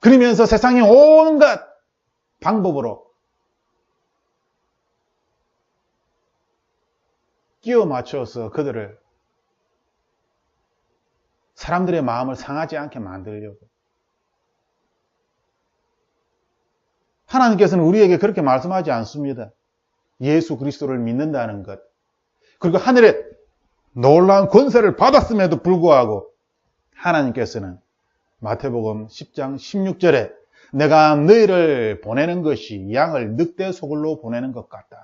그러면서 세상의 온갖 방법으로 끼워 맞춰서 그들을 사람들의 마음을 상하지 않게 만들려고. 하나님께서는 우리에게 그렇게 말씀하지 않습니다. 예수 그리스도를 믿는다는 것, 그리고 하늘의 놀라운 권세를 받았음에도 불구하고 하나님께서는 마태복음 10장 16절에 내가 너희를 보내는 것이 양을 늑대 소굴로 보내는 것 같다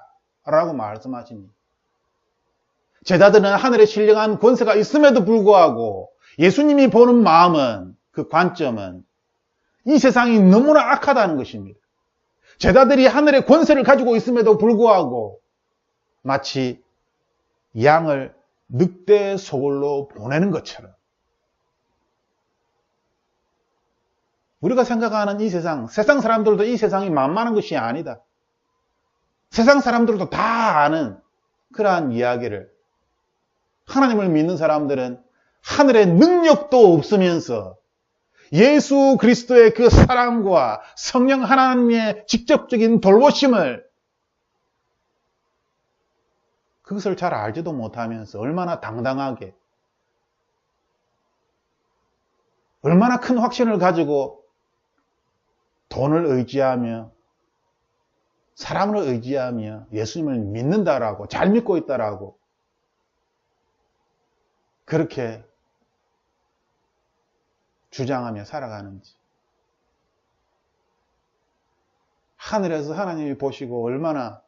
라고 말씀하십니다. 제자들은 하늘에 신령한 권세가 있음에도 불구하고 예수님이 보는 마음은, 그 관점은 이 세상이 너무나 악하다는 것입니다. 제자들이 하늘의 권세를 가지고 있음에도 불구하고 마치 양을 늑대 소굴로 보내는 것처럼 우리가 생각하는 이 세상 사람들도 이 세상이 만만한 것이 아니다. 세상 사람들도 다 아는 그러한 이야기를 하나님을 믿는 사람들은 하늘의 능력도 없으면서 예수 그리스도의 그 사랑과 성령 하나님의 직접적인 돌보심을 그것을 잘 알지도 못하면서 얼마나 당당하게, 얼마나 큰 확신을 가지고 돈을 의지하며 사람을 의지하며 예수님을 믿는다라고, 잘 믿고 있다라고 그렇게 주장하며 살아가는지. 하늘에서 하나님이 보시고 얼마나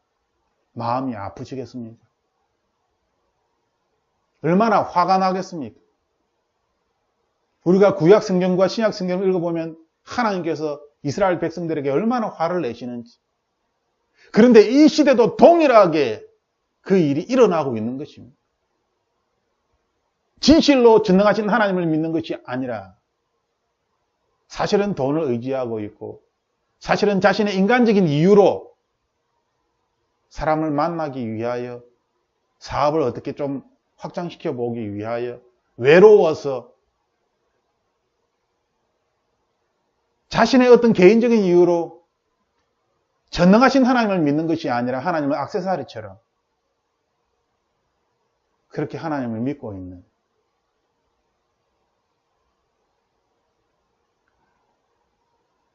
마음이 아프시겠습니까? 얼마나 화가 나겠습니까? 우리가 구약 성경과 신약 성경을 읽어보면 하나님께서 이스라엘 백성들에게 얼마나 화를 내시는지. 그런데 이 시대도 동일하게 그 일이 일어나고 있는 것입니다. 진실로 전능하신 하나님을 믿는 것이 아니라 사실은 돈을 의지하고 있고 사실은 자신의 인간적인 이유로 사람을 만나기 위하여 사업을 어떻게 좀 확장시켜 보기 위하여 외로워서 자신의 어떤 개인적인 이유로 전능하신 하나님을 믿는 것이 아니라 하나님을 액세서리처럼 그렇게 하나님을 믿고 있는,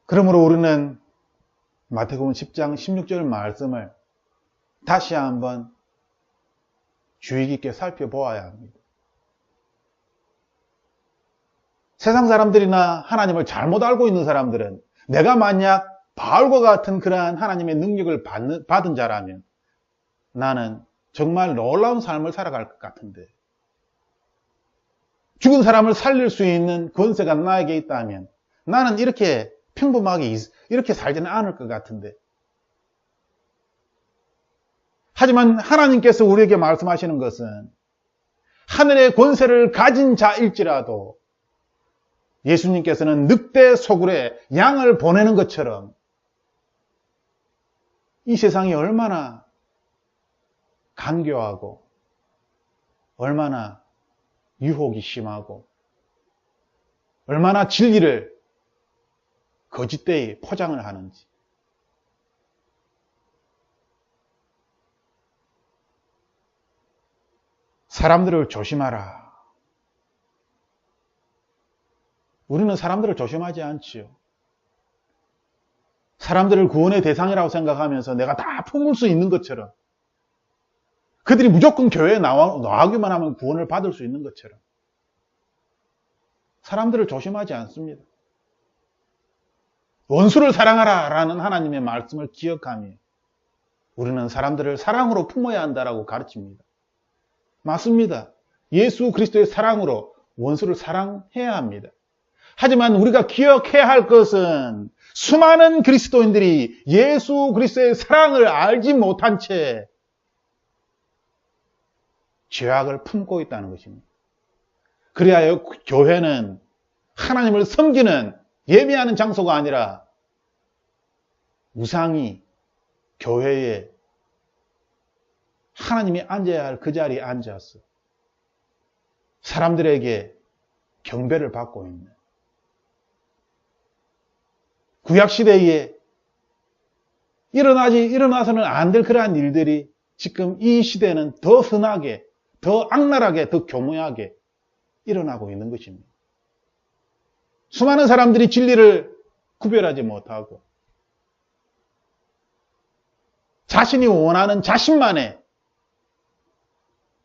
그러므로 우리는 마태복음 10장 16절 말씀을 다시 한번 주의 깊게 살펴보아야 합니다. 세상 사람들이나 하나님을 잘못 알고 있는 사람들은 내가 만약 바울과 같은 그러한 하나님의 능력을 받은 자라면 나는 정말 놀라운 삶을 살아갈 것 같은데, 죽은 사람을 살릴 수 있는 권세가 나에게 있다면 나는 이렇게 평범하게 이렇게 살지는 않을 것 같은데, 하지만 하나님께서 우리에게 말씀하시는 것은 하늘의 권세를 가진 자일지라도 예수님께서는 늑대 소굴에 양을 보내는 것처럼 이 세상이 얼마나 간교하고 얼마나 유혹이 심하고 얼마나 진리를 거짓되이 포장을 하는지. 사람들을 조심하라. 우리는 사람들을 조심하지 않지요. 사람들을 구원의 대상이라고 생각하면서 내가 다 품을 수 있는 것처럼, 그들이 무조건 교회에 나가기만 하면 구원을 받을 수 있는 것처럼 사람들을 조심하지 않습니다. 원수를 사랑하라 라는 하나님의 말씀을 기억하며 우리는 사람들을 사랑으로 품어야 한다라고 가르칩니다. 맞습니다. 예수 그리스도의 사랑으로 원수를 사랑해야 합니다. 하지만 우리가 기억해야 할 것은 수많은 그리스도인들이 예수 그리스도의 사랑을 알지 못한 채 죄악을 품고 있다는 것입니다. 그리하여 교회는 하나님을 섬기는, 예배하는 장소가 아니라 우상이 교회에 하나님이 앉아야 할 그 자리에 앉아서 사람들에게 경배를 받고 있는, 구약시대에 일어나서는 안 될 그러한 일들이 지금 이 시대는 더 흔하게, 더 악랄하게, 더 교묘하게 일어나고 있는 것입니다. 수많은 사람들이 진리를 구별하지 못하고 자신이 원하는 자신만의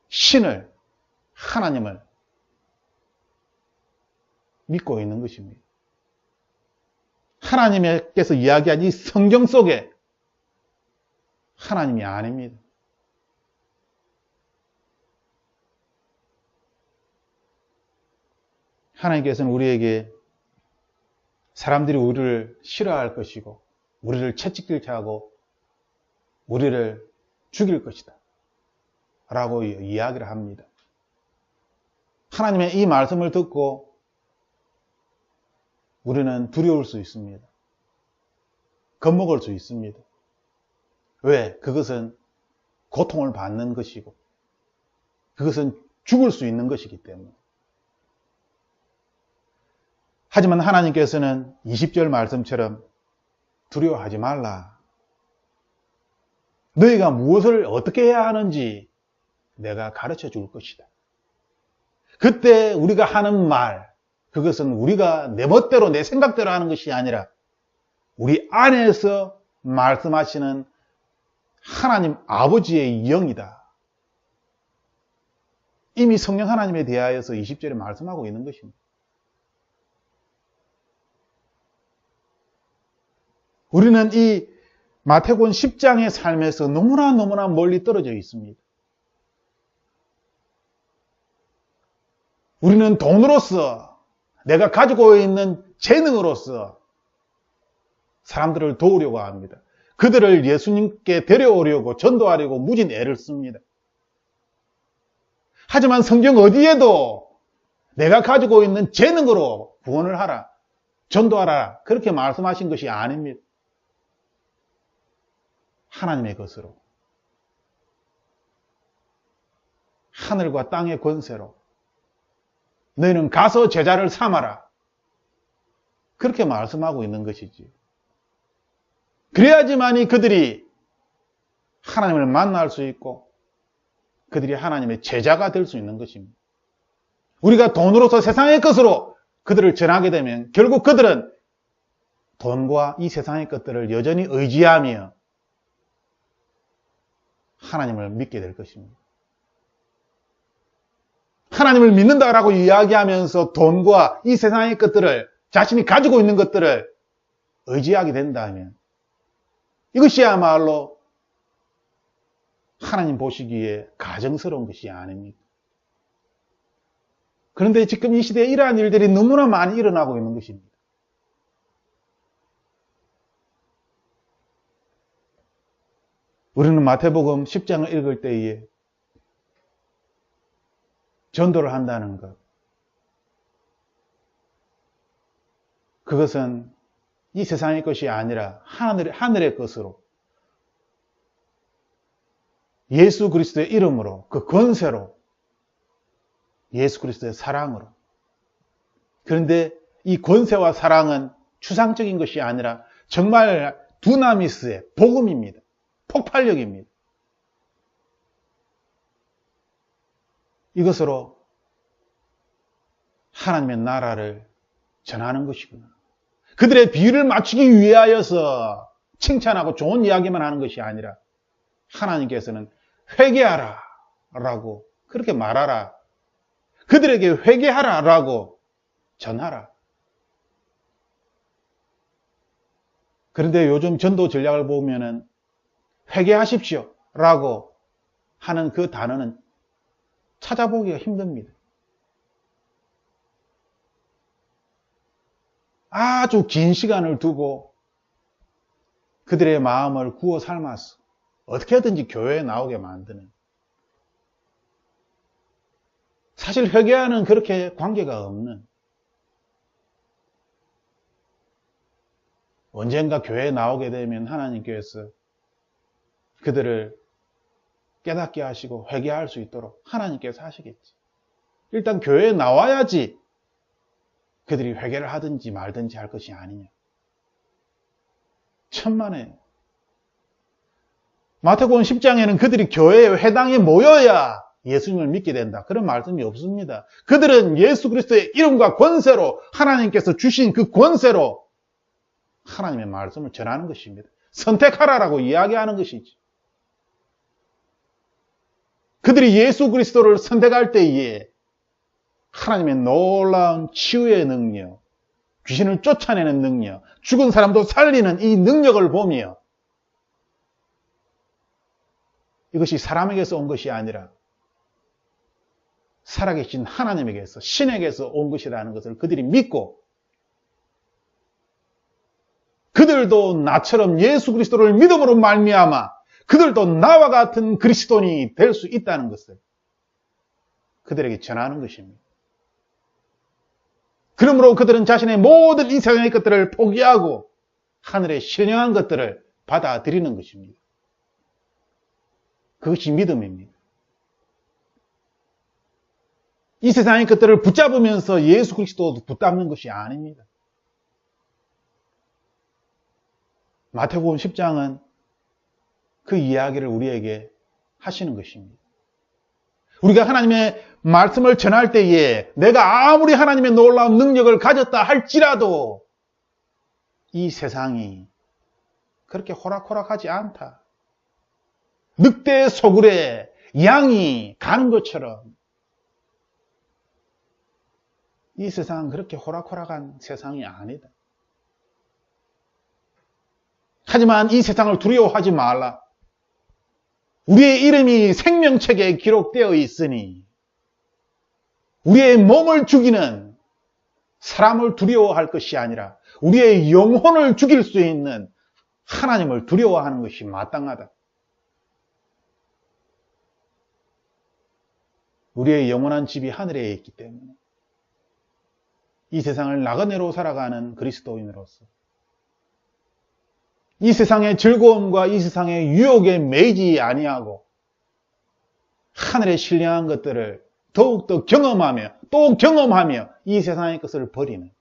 신을, 하나님을 믿고 있는 것입니다. 하나님께서 이야기한 이 성경 속에 하나님이 아닙니다. 하나님께서는 우리에게 사람들이 우리를 싫어할 것이고 우리를 채찍질케 하고 우리를 죽일 것이다 라고 이야기를 합니다. 하나님의 이 말씀을 듣고 우리는 두려울 수 있습니다. 겁먹을 수 있습니다. 왜? 그것은 고통을 받는 것이고 그것은 죽을 수 있는 것이기 때문에. 하지만 하나님께서는 20절 말씀처럼 두려워하지 말라. 너희가 무엇을 어떻게 해야 하는지 내가 가르쳐 줄 것이다. 그때 우리가 하는 말, 그것은 우리가 내 멋대로 내 생각대로 하는 것이 아니라 우리 안에서 말씀하시는 하나님 아버지의 영이다. 이미 성령 하나님에 대하여서 20절에 말씀하고 있는 것입니다. 우리는 이 마태복음 10장의 삶에서 너무나 멀리 떨어져 있습니다. 우리는 돈으로서, 내가 가지고 있는 재능으로서 사람들을 도우려고 합니다. 그들을 예수님께 데려오려고, 전도하려고 무진 애를 씁니다. 하지만 성경 어디에도 내가 가지고 있는 재능으로 구원을 하라, 전도하라, 그렇게 말씀하신 것이 아닙니다. 하나님의 것으로, 하늘과 땅의 권세로 너희는 가서 제자를 삼아라, 그렇게 말씀하고 있는 것이지. 그래야지만이 그들이 하나님을 만날 수 있고 그들이 하나님의 제자가 될 수 있는 것입니다. 우리가 돈으로서 세상의 것으로 그들을 전하게 되면 결국 그들은 돈과 이 세상의 것들을 여전히 의지하며 하나님을 믿게 될 것입니다. 하나님을 믿는다라고 이야기하면서 돈과 이 세상의 것들을, 자신이 가지고 있는 것들을 의지하게 된다면 이것이야말로 하나님 보시기에 가정스러운 것이 아닙니다. 그런데 지금 이 시대에 이러한 일들이 너무나 많이 일어나고 있는 것입니다. 우리는 마태복음 10장을 읽을 때에 전도를 한다는 것, 그것은 이 세상의 것이 아니라 하늘의 것으로 예수 그리스도의 이름으로, 그 권세로, 예수 그리스도의 사랑으로. 그런데 이 권세와 사랑은 추상적인 것이 아니라 정말 두나미스의 복음입니다. 폭발력입니다. 이것으로 하나님의 나라를 전하는 것이구나. 그들의 비유를 맞추기 위하여서 칭찬하고 좋은 이야기만 하는 것이 아니라 하나님께서는 회개하라 라고, 그렇게 말하라, 그들에게 회개하라 라고 전하라. 그런데 요즘 전도 전략을 보면은 회개하십시오 라고 하는 그 단어는 찾아보기가 힘듭니다. 아주 긴 시간을 두고 그들의 마음을 구워 삶아서 어떻게든지 교회에 나오게 만드는, 사실 회개와는 그렇게 관계가 없는, 언젠가 교회에 나오게 되면 하나님께서 그들을 깨닫게 하시고 회개할 수 있도록 하나님께서 하시겠지. 일단 교회에 나와야지 그들이 회개를 하든지 말든지 할 것이 아니냐. 천만에요. 마태복음 10장에는 그들이 교회에 회당에 모여야 예수님을 믿게 된다. 그런 말씀이 없습니다. 그들은 예수 그리스도의 이름과 권세로 하나님께서 주신 그 권세로 하나님의 말씀을 전하는 것입니다. 선택하라라고 이야기하는 것이지. 그들이 예수 그리스도를 선택할 때에 하나님의 놀라운 치유의 능력, 귀신을 쫓아내는 능력, 죽은 사람도 살리는 이 능력을 보며 이것이 사람에게서 온 것이 아니라 살아계신 하나님에게서, 신에게서 온 것이라는 것을 그들이 믿고 그들도 나처럼 예수 그리스도를 믿음으로 말미암아 그들도 나와 같은 그리스도인이 될 수 있다는 것을 그들에게 전하는 것입니다. 그러므로 그들은 자신의 모든 이 세상의 것들을 포기하고 하늘의 신령한 것들을 받아들이는 것입니다. 그것이 믿음입니다. 이 세상의 것들을 붙잡으면서 예수 그리스도도 붙잡는 것이 아닙니다. 마태복음 10장은 그 이야기를 우리에게 하시는 것입니다. 우리가 하나님의 말씀을 전할 때에 내가 아무리 하나님의 놀라운 능력을 가졌다 할지라도 이 세상이 그렇게 호락호락하지 않다. 늑대의 소굴에 양이 가는 것처럼 이 세상은 그렇게 호락호락한 세상이 아니다. 하지만 이 세상을 두려워하지 말라. 우리의 이름이 생명책에 기록되어 있으니 우리의 몸을 죽이는 사람을 두려워할 것이 아니라 우리의 영혼을 죽일 수 있는 하나님을 두려워하는 것이 마땅하다. 우리의 영원한 집이 하늘에 있기 때문에 이 세상을 나그네로 살아가는 그리스도인으로서 이 세상의 즐거움과 이 세상의 유혹에 매이지 아니하고 하늘의 신령한 것들을 더욱더 경험하며 또 경험하며 이 세상의 것을 버리는.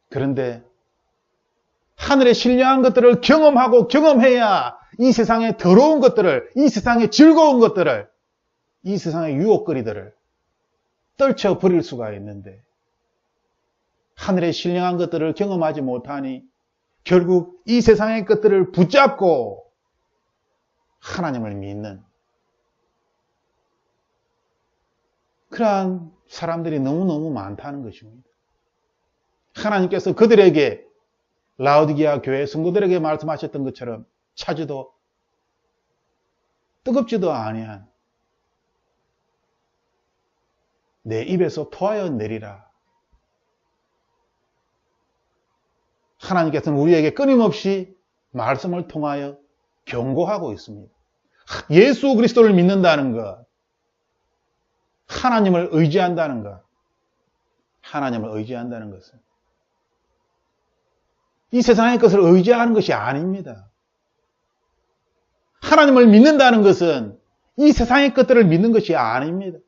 그런데 하늘의 신령한 것들을 경험하고 경험해야 이 세상의 더러운 것들을, 이 세상의 즐거운 것들을, 이 세상의 유혹거리들을 떨쳐버릴 수가 있는데 하늘의 신령한 것들을 경험하지 못하니 결국 이 세상의 것들을 붙잡고 하나님을 믿는 그러한 사람들이 너무너무 많다는 것입니다. 하나님께서 그들에게 라오디게아 교회 성도들에게 말씀하셨던 것처럼 차지도 뜨겁지도 아니한 내 입에서 토하여 내리라. 하나님께서는 우리에게 끊임없이 말씀을 통하여 경고하고 있습니다. 예수 그리스도를 믿는다는 것, 하나님을 의지한다는 것, 하나님을 의지한다는 것은 이 세상의 것을 의지하는 것이 아닙니다. 하나님을 믿는다는 것은 이 세상의 것들을 믿는 것이 아닙니다.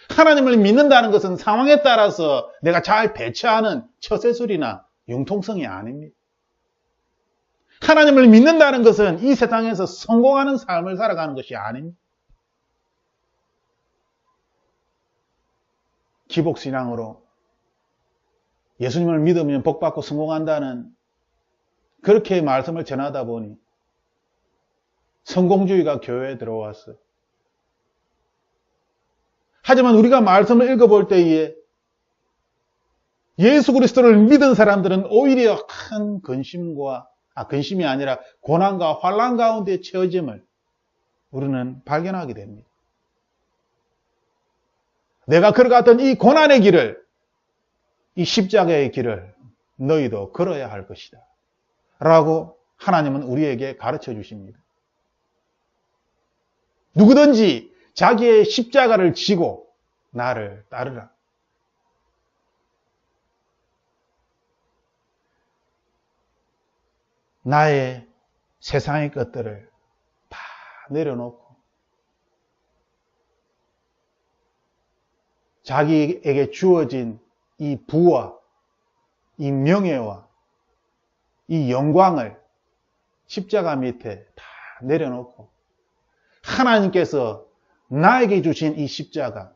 하나님을 믿는다는 것은 상황에 따라서 내가 잘 대처하는 처세술이나 융통성이 아닙니다. 하나님을 믿는다는 것은 이 세상에서 성공하는 삶을 살아가는 것이 아닙니다. 기복신앙으로 예수님을 믿으면 복받고 성공한다는 그렇게 말씀을 전하다 보니 성공주의가 교회에 들어왔어요. 하지만 우리가 말씀을 읽어볼 때에 예수 그리스도를 믿은 사람들은 오히려 큰 근심이 아니라 고난과 환난 가운데 처해짐을 우리는 발견하게 됩니다. 내가 걸어갔던 이 고난의 길을, 이 십자가의 길을 너희도 걸어야 할 것이다. 라고 하나님은 우리에게 가르쳐 주십니다. 누구든지 자기의 십자가를 지고 나를 따르라. 나의 세상의 것들을 다 내려놓고 자기에게 주어진 이 부와 이 명예와 이 영광을 십자가 밑에 다 내려놓고 하나님께서 나에게 주신 이 십자가,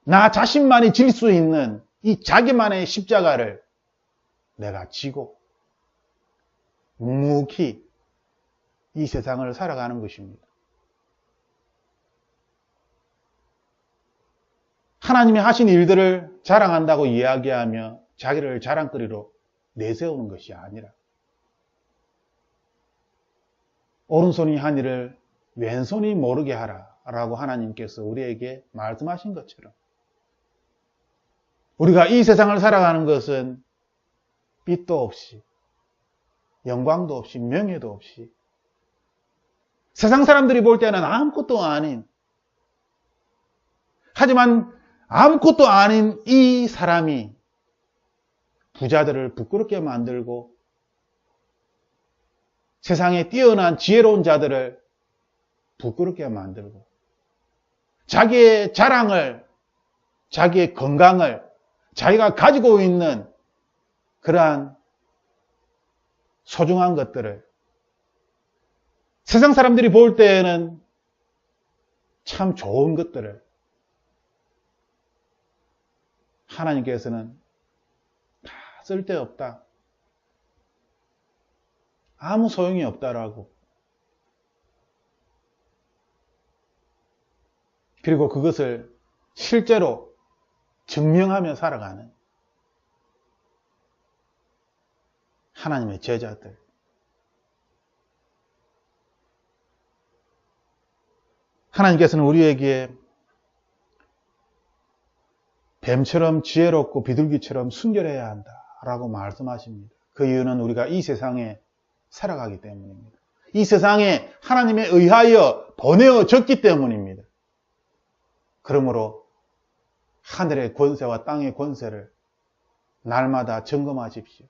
나 자신만이 질 수 있는 이 자기만의 십자가를 내가 지고 묵묵히 이 세상을 살아가는 것입니다. 하나님이 하신 일들을 자랑한다고 이야기하며 자기를 자랑거리로 내세우는 것이 아니라 오른손이 한 일을 왼손이 모르게 하라 라고 하나님께서 우리에게 말씀하신 것처럼 우리가 이 세상을 살아가는 것은 빛도 없이 영광도 없이 명예도 없이 세상 사람들이 볼 때는 아무것도 아닌, 하지만 아무것도 아닌 이 사람이 부자들을 부끄럽게 만들고 세상에 뛰어난 지혜로운 자들을 부끄럽게 만들고 자기의 자랑을, 자기의 건강을, 자기가 가지고 있는 그러한 소중한 것들을 세상 사람들이 볼 때에는 참 좋은 것들을 하나님께서는 다 쓸데없다, 아무 소용이 없다라고, 그리고 그것을 실제로 증명하며 살아가는 하나님의 제자들, 하나님께서는 우리에게 뱀처럼 지혜롭고 비둘기처럼 순결해야 한다라고 말씀하십니다. 그 이유는 우리가 이 세상에 살아가기 때문입니다. 이 세상에 하나님에 의하여 보내어졌기 때문입니다. 그러므로 하늘의 권세와 땅의 권세를 날마다 점검하십시오.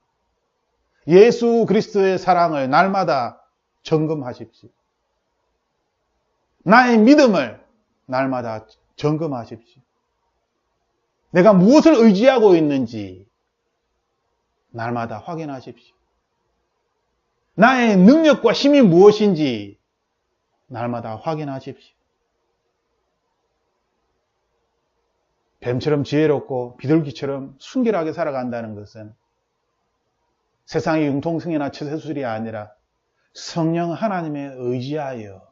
예수 그리스도의 사랑을 날마다 점검하십시오. 나의 믿음을 날마다 점검하십시오. 내가 무엇을 의지하고 있는지 날마다 확인하십시오. 나의 능력과 힘이 무엇인지 날마다 확인하십시오. 뱀처럼 지혜롭고 비둘기처럼 순결하게 살아간다는 것은 세상의 융통성이나 처세술이 아니라 성령 하나님에 의지하여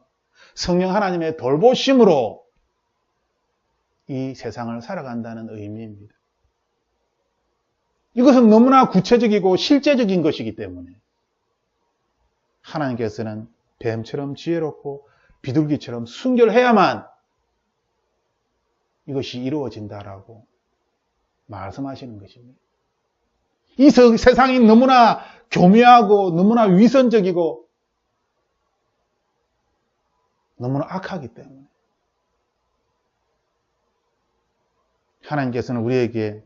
성령 하나님의 돌보심으로 이 세상을 살아간다는 의미입니다. 이것은 너무나 구체적이고 실제적인 것이기 때문에 하나님께서는 뱀처럼 지혜롭고 비둘기처럼 순결해야만 이것이 이루어진다라고 말씀하시는 것입니다. 이 세상이 너무나 교묘하고 너무나 위선적이고 너무나 악하기 때문에 하나님께서는 우리에게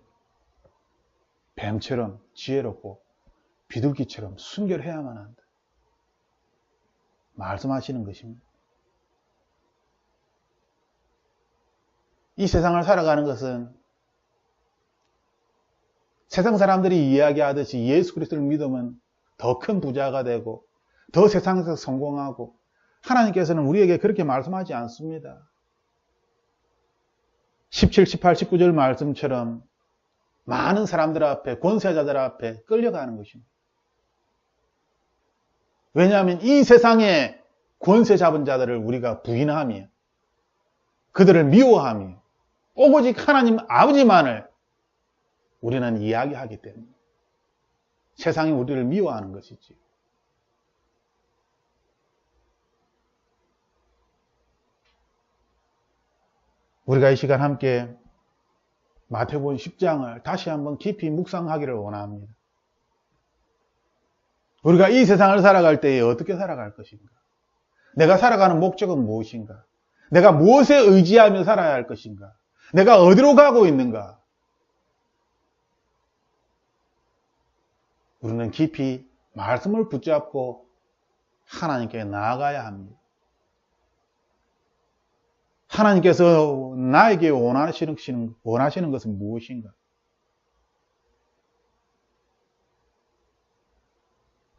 뱀처럼 지혜롭고 비둘기처럼 순결해야만 한다 말씀하시는 것입니다. 이 세상을 살아가는 것은 세상 사람들이 이야기하듯이 예수 그리스도를 믿으면 더 큰 부자가 되고 더 세상에서 성공하고, 하나님께서는 우리에게 그렇게 말씀하지 않습니다. 17, 18, 19절 말씀처럼 많은 사람들 앞에, 권세자들 앞에 끌려가는 것입니다. 왜냐하면 이 세상에 권세 잡은 자들을 우리가 부인하며 그들을 미워하며 오직 하나님 아버지만을 우리는 이야기하기 때문에 세상이 우리를 미워하는 것이지. 우리가 이 시간 함께 마태복음 10장을 다시 한번 깊이 묵상하기를 원합니다. 우리가 이 세상을 살아갈 때에 어떻게 살아갈 것인가? 내가 살아가는 목적은 무엇인가? 내가 무엇에 의지하며 살아야 할 것인가? 내가 어디로 가고 있는가? 우리는 깊이 말씀을 붙잡고 하나님께 나아가야 합니다. 하나님께서 나에게 원하시는 것은 무엇인가?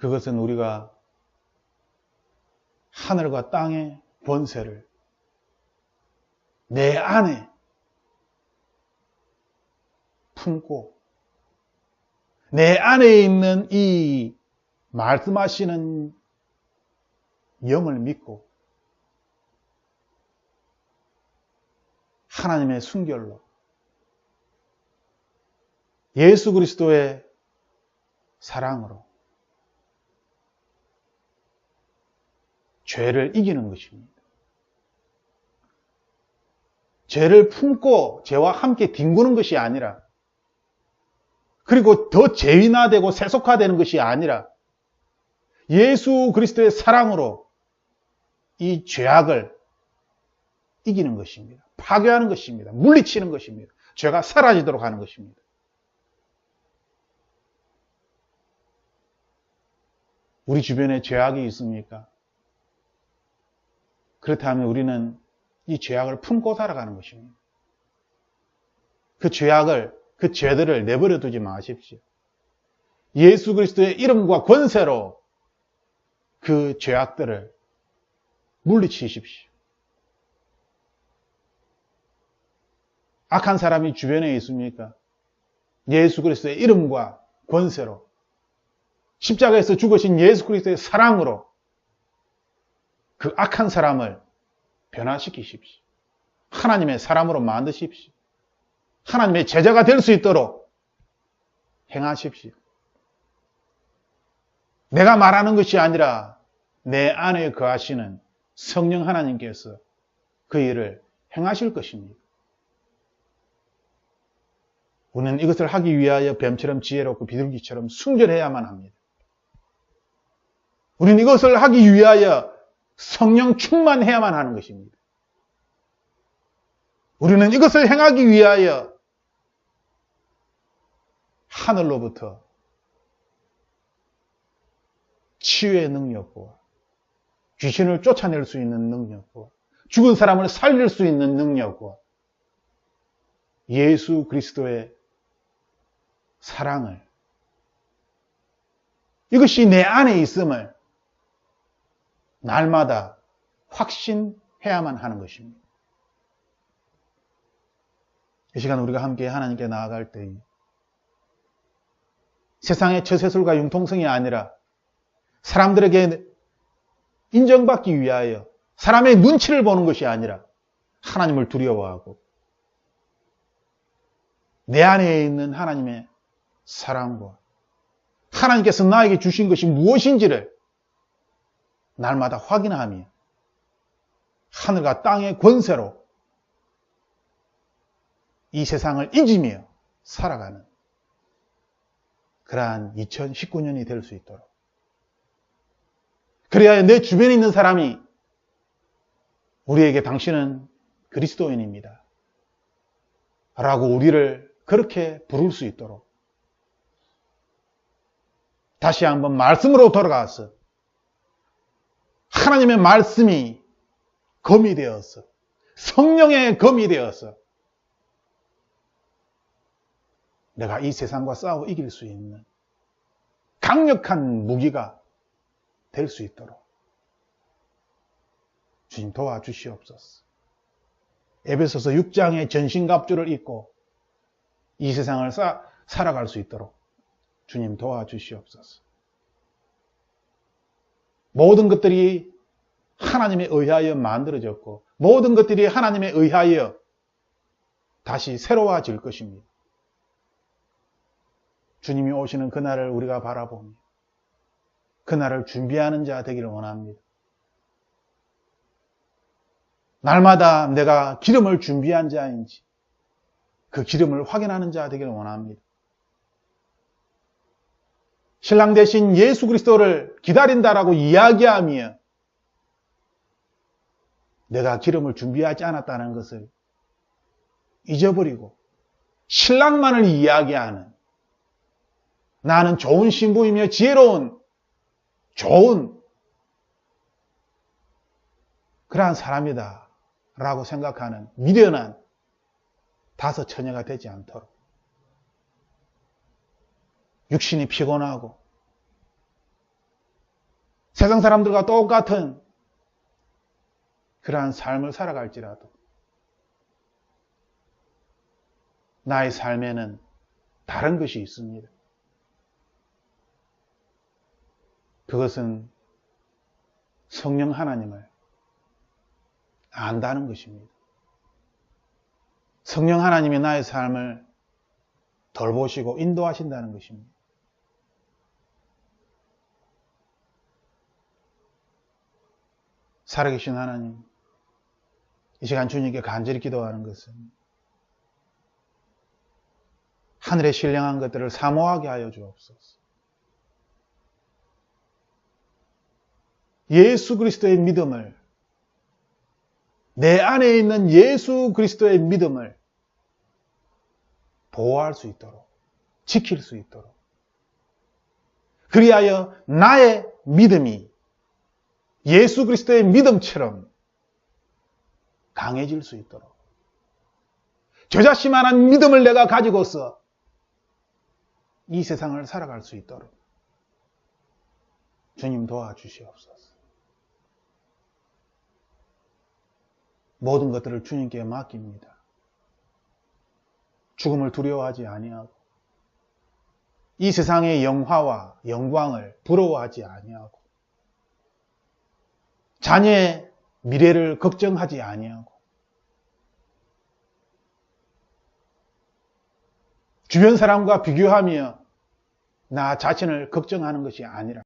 그것은 우리가 하늘과 땅의 권세를 내 안에 품고 내 안에 있는 이 말씀하시는 영을 믿고 하나님의 순결로 예수 그리스도의 사랑으로 죄를 이기는 것입니다. 죄를 품고 죄와 함께 뒹구는 것이 아니라, 그리고 더 죄인화되고 세속화되는 것이 아니라 예수 그리스도의 사랑으로 이 죄악을 이기는 것입니다. 파괴하는 것입니다. 물리치는 것입니다. 죄가 사라지도록 하는 것입니다. 우리 주변에 죄악이 있습니까? 그렇다면 우리는 이 죄악을 품고 살아가는 것입니다. 그 죄악을, 그 죄들을 내버려 두지 마십시오. 예수 그리스도의 이름과 권세로 그 죄악들을 물리치십시오. 악한 사람이 주변에 있습니까? 예수 그리스도의 이름과 권세로 십자가에서 죽으신 예수 그리스도의 사랑으로 그 악한 사람을 변화시키십시오. 하나님의 사람으로 만드십시오. 하나님의 제자가 될 수 있도록 행하십시오. 내가 말하는 것이 아니라 내 안에 거하시는 성령 하나님께서 그 일을 행하실 것입니다. 우리는 이것을 하기 위하여 뱀처럼 지혜롭고 비둘기처럼 순결해야만 합니다. 우리는 이것을 하기 위하여 성령 충만해야만 하는 것입니다. 우리는 이것을 행하기 위하여 하늘로부터 치유의 능력과 귀신을 쫓아낼 수 있는 능력과 죽은 사람을 살릴 수 있는 능력과 예수 그리스도의 사랑을, 이것이 내 안에 있음을 날마다 확신해야만 하는 것입니다. 이 시간 우리가 함께 하나님께 나아갈 때 세상의 처세술과 융통성이 아니라 사람들에게 인정받기 위하여 사람의 눈치를 보는 것이 아니라 하나님을 두려워하고 내 안에 있는 하나님의 사랑과 하나님께서 나에게 주신 것이 무엇인지를 날마다 확인하며 하늘과 땅의 권세로 이 세상을 이기며 살아가는 그러한 2019년이 될 수 있도록, 그래야 내 주변에 있는 사람이 우리에게 당신은 그리스도인입니다 라고 우리를 그렇게 부를 수 있도록 다시 한번 말씀으로 돌아가서 하나님의 말씀이 검이 되어서 성령의 검이 되어서 내가 이 세상과 싸워 이길 수 있는 강력한 무기가 될 수 있도록 주님 도와주시옵소서. 에베소서 6장의 전신갑주를 입고 이 세상을 살아갈 수 있도록 주님 도와주시옵소서. 모든 것들이 하나님에 의하여 만들어졌고 모든 것들이 하나님에 의하여 다시 새로워질 것입니다. 주님이 오시는 그날을 우리가 바라보며 그날을 준비하는 자 되기를 원합니다. 날마다 내가 기름을 준비한 자인지 그 기름을 확인하는 자 되기를 원합니다. 신랑 대신 예수 그리스도를 기다린다라고 이야기하며 내가 기름을 준비하지 않았다는 것을 잊어버리고 신랑만을 이야기하는, 나는 좋은 신부이며 지혜로운 좋은 그러한 사람이다 라고 생각하는 미련한 다섯 처녀가 되지 않도록 육신이 피곤하고 세상 사람들과 똑같은 그러한 삶을 살아갈지라도 나의 삶에는 다른 것이 있습니다. 그것은 성령 하나님을 안다는 것입니다. 성령 하나님이 나의 삶을 돌보시고 인도하신다는 것입니다. 살아계신 하나님, 이 시간 주님께 간절히 기도하는 것은 하늘에 신령한 것들을 사모하게 하여 주옵소서. 예수 그리스도의 믿음을, 내 안에 있는 예수 그리스도의 믿음을 보호할 수 있도록, 지킬 수 있도록, 그리하여 나의 믿음이 예수 그리스도의 믿음처럼 강해질 수 있도록, 저자신만한 믿음을 내가 가지고서 이 세상을 살아갈 수 있도록 주님 도와주시옵소서. 모든 것들을 주님께 맡깁니다. 죽음을 두려워하지 아니하고 이 세상의 영화와 영광을 부러워하지 아니하고 자녀의 미래를 걱정하지 아니하고 주변 사람과 비교하며 나 자신을 걱정하는 것이 아니라